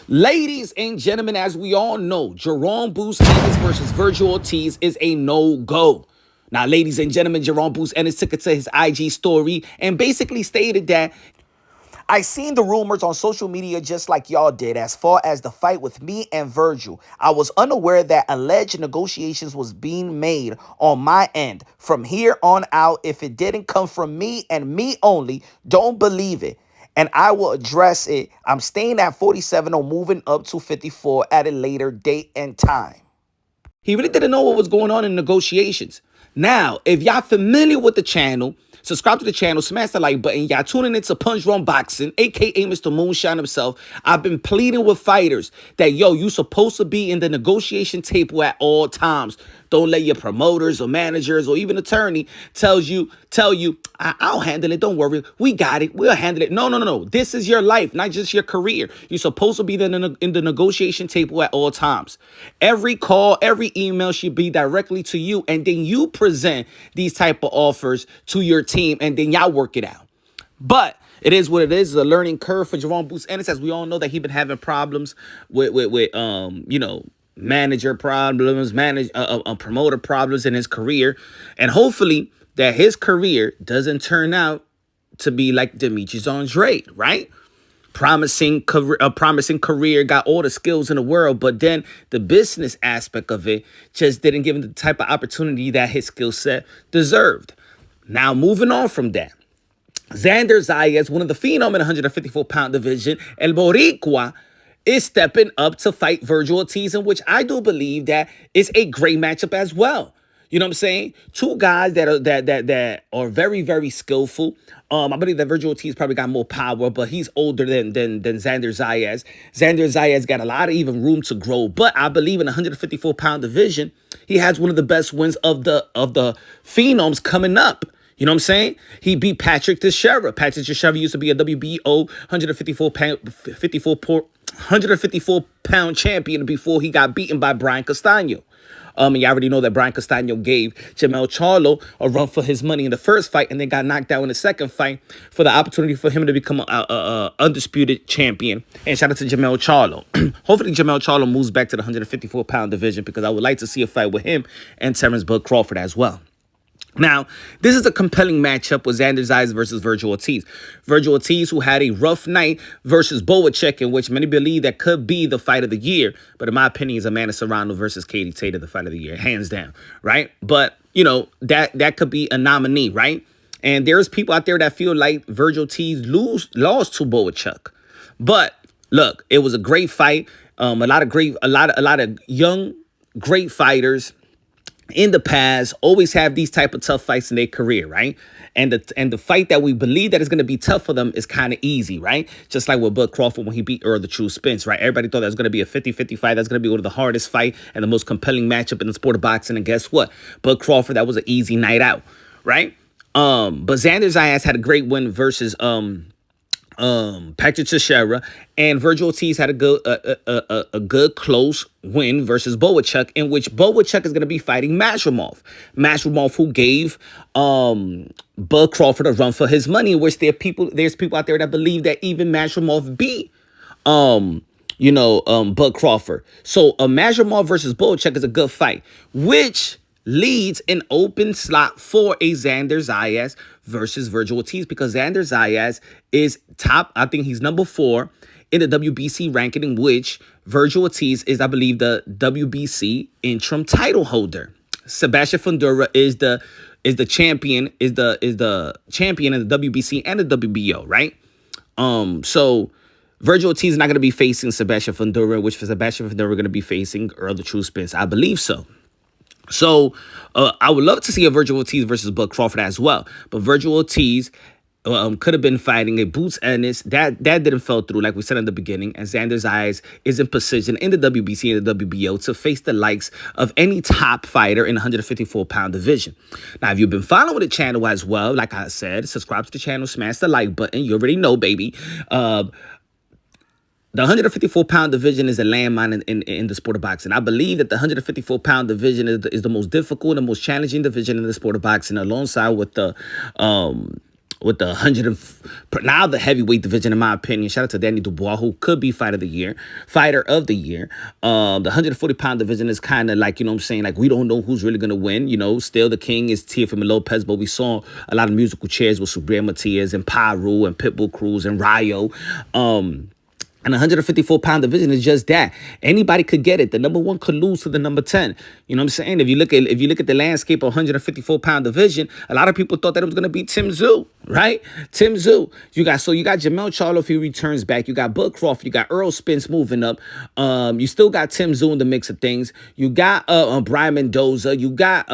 Ladies and gentlemen, as we all know, Jaron Ennis versus Vergil Ortiz is a no-go. Now, ladies and gentlemen, Jaron Ennis took it to his IG story and basically stated that I seen the rumors on social media just like y'all did as far as the fight with me and Vergil. I was unaware that alleged negotiations was being made on my end. From here on out, if it didn't come from me and me only, don't believe it. And I will address it. I'm staying at 47 or moving up to 54 at a later date and time. He really didn't know what was going on in negotiations. Now, if y'all familiar with the channel, subscribe to the channel, smash the like button. Y'all tuning into Punch Drunk Boxing, aka Mr. Moonshine himself. I've been pleading with fighters that, yo, you supposed to be in the negotiation table at all times. Don't let your promoters or managers or even attorney tell you, I'll handle it. Don't worry. We got it. We'll handle it. No. This is your life, not just your career. You're supposed to be in the negotiation table at all times. Every call, every email should be directly to you. And then you present these type of offers to your team and then y'all work it out. But it is what it is. It's a learning curve for Jaron Ennis, as we all know that he's been having problems with manager problems, promoter problems in his career. And hopefully that his career doesn't turn out to be like Demetrius Andrade, right? Promising career, got all the skills in the world, but then the business aspect of it just didn't give him the type of opportunity that his skill set deserved. Now, moving on from that, Xander Zayas, one of the phenom in the 154-pound division, El Boricua, is stepping up to fight Vergil Ortiz, in which I do believe that is a great matchup as well. You know what I'm saying? Two guys that are very, very skillful. I believe that Vergil Ortiz probably got more power, but he's older than Xander Zayas. Xander Zayas got a lot of even room to grow, but I believe in the 154-pound division, he has one of the best wins of the phenoms coming up. You know what I'm saying? He beat Patrick Teixeira. Patrick Teixeira used to be a WBO 154-pound champion before he got beaten by Brian Castano. And you already know that Brian Castano gave Jamel Charlo a run for his money in the first fight and then got knocked out in the second fight for the opportunity for him to become a undisputed champion. And shout out to Jamel Charlo. Hopefully Jamel Charlo moves back to the 154-pound division because I would like to see a fight with him and Terrence Bud Crawford as well. Now, this is a compelling matchup with Xander Zayas versus Vergil Ortiz. Vergil Ortiz, who had a rough night versus Boacek, in which many believe that could be the fight of the year. But in my opinion, is Amanda Serrano versus Katie Taylor, the fight of the year, hands down, right? But, you know, that could be a nominee, right? And there's people out there that feel like Vergil Ortiz lost to Boacek. But, look, it was a great fight. A lot of young, great fighters in the past always have these type of tough fights in their career, right? And the fight that we believe that is going to be tough for them is kind of easy, right? Just like with Bud Crawford when he beat Earl the True Spence, right? Everybody thought that was going to be a 50-50 fight. That's going to be one of the hardest fight and the most compelling matchup in the sport of boxing. And guess what? Bud Crawford, that was an easy night out, right? But Xander Zayas had a great win versus Patrick Teixeira, and Vergil Ortiz had a good close win versus Boacek, in which Boacek is going to be fighting Masvidal. Masvidal, who gave Bud Crawford a run for his money, in which there's people out there that believe that even Masvidal beat Bud Crawford. So a Masvidal versus Boacek is a good fight, which leads an open slot for a Xander Zayas versus Vergil Ortiz, because Xander Zayas is top. I think he's number 4 in the WBC ranking, in which Vergil Ortiz is, I believe, the WBC interim title holder. Sebastian Fundora is the champion in the WBC and the WBO, right? So Vergil Ortiz is not going to be facing Sebastian Fundora, which for Sebastian Fundora going to be facing Earl the True Spence. I believe so. So I would love to see a Vergil Ortiz versus Bud Crawford as well. But Vergil Ortiz could have been fighting a Boots Ennis. That didn't fall through, like we said in the beginning. And Xander Zayas is in position in the WBC and the WBO to face the likes of any top fighter in the 154-pound division. Now, if you've been following the channel as well, like I said, subscribe to the channel, smash the like button. You already know, baby. The 154-pound division is a landmine in the sport of boxing. I believe that the 154-pound division is the most difficult and the most challenging division in the sport of boxing, alongside with the with the now the heavyweight division, in my opinion. Shout out to Danny Dubois, who could be fighter of the year. The 140-pound division is kind of like, you know what I'm saying, like we don't know who's really going to win. You know, still the king is Teofimo Lopez, but we saw a lot of musical chairs with Subriel Matias and Paru and Pitbull Cruz and Rayo. And the 154-pound division is just that. Anybody could get it. The number 1 could lose to the number 10. You know what I'm saying? If you look at the landscape of 154-pound division, a lot of people thought that it was going to be Tim Tszyu, right? Tim Tszyu. You got Jamel Charlo if he returns back. You got Bud Crawford. You got Earl Spence moving up. You still got Tim Tszyu in the mix of things. You got Brian Mendoza. You got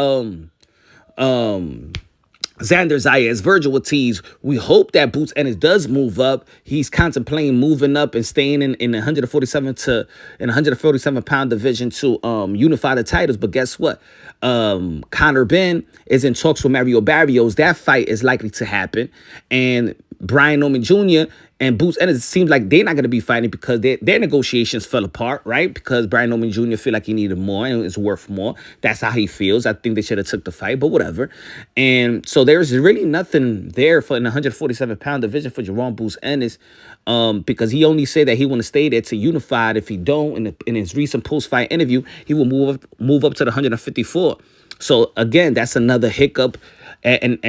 Xander Zayas, Vergil Ortiz. We hope that Boots Ennis does move up. He's contemplating moving up and staying in the 147-pound division to unify the titles. But guess what? Conor Benn is in talks with Mario Barrios. That fight is likely to happen. And Brian Norman Jr. and Boots Ennis, it seems like they're not going to be fighting because their negotiations fell apart, right? Because Brian Norman Jr. feel like he needed more and it's worth more. That's how he feels. I think they should have took the fight, but whatever. And so there's really nothing there for in the 147-pound division for Jaron Boots Ennis, because he only said that he want to stay there to unify it. If he don't, in his recent post-fight interview, he will move up to the 154. So again, that's another hiccup, and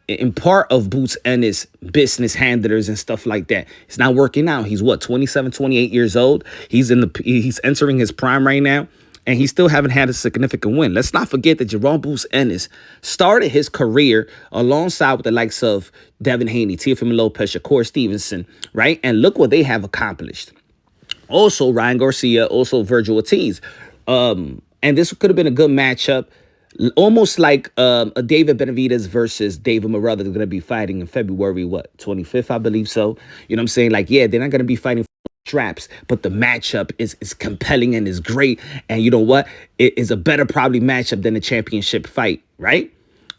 in part of Boots Ennis' business handlers and stuff like that. It's not working out. He's 27, 28 years old. He's entering his prime right now, and he still haven't had a significant win. Let's not forget that Jaron Boots Ennis started his career alongside with the likes of Devin Haney, Teofimo Lopez, Shakur Stevenson, right? And look what they have accomplished. Also, Ryan Garcia, also Vergil Ortiz. And this could have been a good matchup. Almost like a David Benavidez versus David Morrell that's going to be fighting in February, 25th, I believe so. You know what I'm saying? Like, yeah, they're not going to be fighting for straps, but the matchup is compelling and is great. And you know what? It is a better probably matchup than a championship fight, right?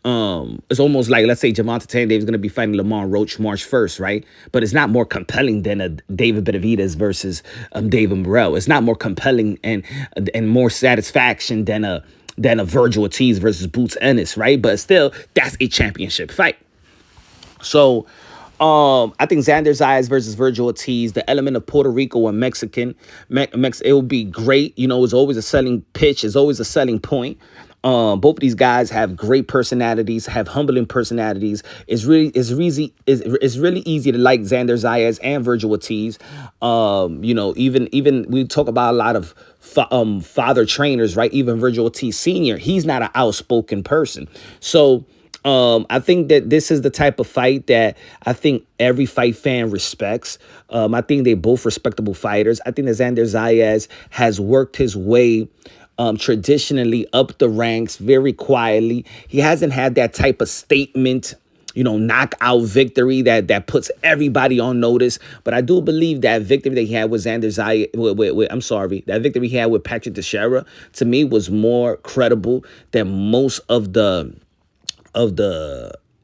It's almost like, let's say Gervonta Tank is going to be fighting Lamont Roach March 1st, right? But it's not more compelling than a David Benavidez versus David Morrell. It's not more compelling and more satisfaction than a Vergil Ortiz versus Boots Ennis, right? But still, that's a championship fight. So, I think Xander Zayas versus Vergil Ortiz, the element of Puerto Rico and Mexican, it will be great. You know, it's always a selling pitch. It's always a selling point. Both of these guys have great personalities, have humbling personalities. It's really easy to like Xander Zayas and Vergil Ortiz. You know, even we talk about a lot of father trainers, right? Even Vergil Ortiz Sr., he's not an outspoken person. So I think that this is the type of fight that I think every fight fan respects. I think they're both respectable fighters. I think that Xander Zayas has worked his way traditionally up the ranks very quietly. He hasn't had that type of statement, you know, knockout victory that puts everybody on notice. But I do believe that victory that he had with Xander Zayas, that victory he had with Patrick Teixeira, to me was more credible than most of the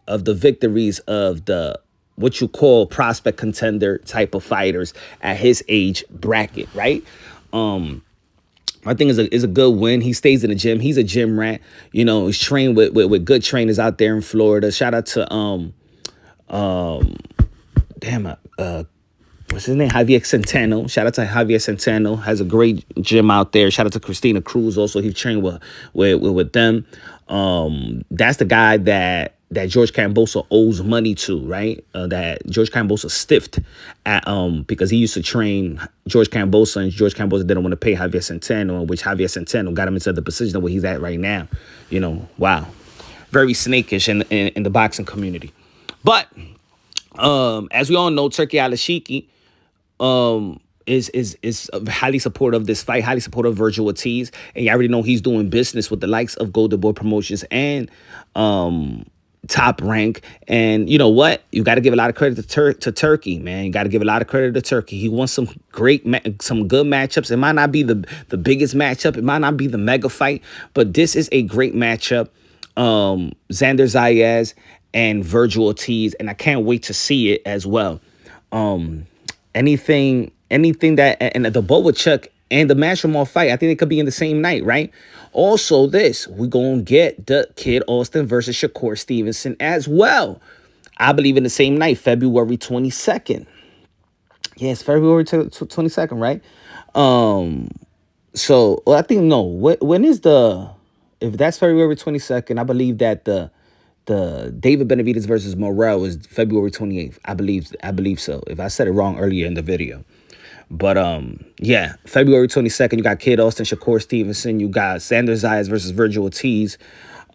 victories of the what you call prospect contender type of fighters at his age bracket, right? I think is a good win. He stays in the gym. He's a gym rat. You know, he's trained with good trainers out there in Florida. Shout out to what's his name? Javier Centeno. Shout out to Javier Centeno. Has a great gym out there. Shout out to Christina Cruz. Also, he trained with them. That's the guy that George Kambosos owes money to, right? That George Kambosos stiffed at because he used to train George Kambosos, and George Kambosos didn't want to pay Javier Centeno, which Javier Centeno got him into the position where he's at right now. You know, wow, very snakish in the boxing community. But as we all know, Turki Alalshikh is highly supportive of this fight, highly supportive of Vergil Ortiz, and you already know he's doing business with the likes of Golden Boy Promotions and Top Rank. And you know what? You got to give a lot of credit to Turki, man. You got to give a lot of credit to Turki. He won some some good matchups. It might not be the biggest matchup. It might not be the mega fight, but this is a great matchup. Xander Zayas and Vergil Ortiz, and I can't wait to see it as well. Anything that, and the Boachuk and the Masvidal fight, I think it could be in the same night, right? Also, we're going to get the Kid Austin versus Shakur Stevenson as well. I believe in the same night, February 22nd. Yeah, it's February 22nd, right? Um, so well, I think no. When is the if that's February 22nd? I believe that the David Benavidez versus Morrell is February 28th. I believe so. If I said it wrong earlier in the video. But yeah, February 22nd, you got Kid Austin, Shakur Stevenson, you got Xander Zayas versus Vergil Ortiz.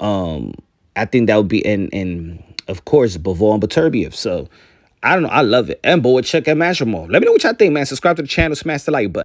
I think that would be in of course Bivol and Beterbiev. So I don't know, I love it. And Boy Check and Mashermore. Let me know what y'all think, man. Subscribe to the channel, smash the like button.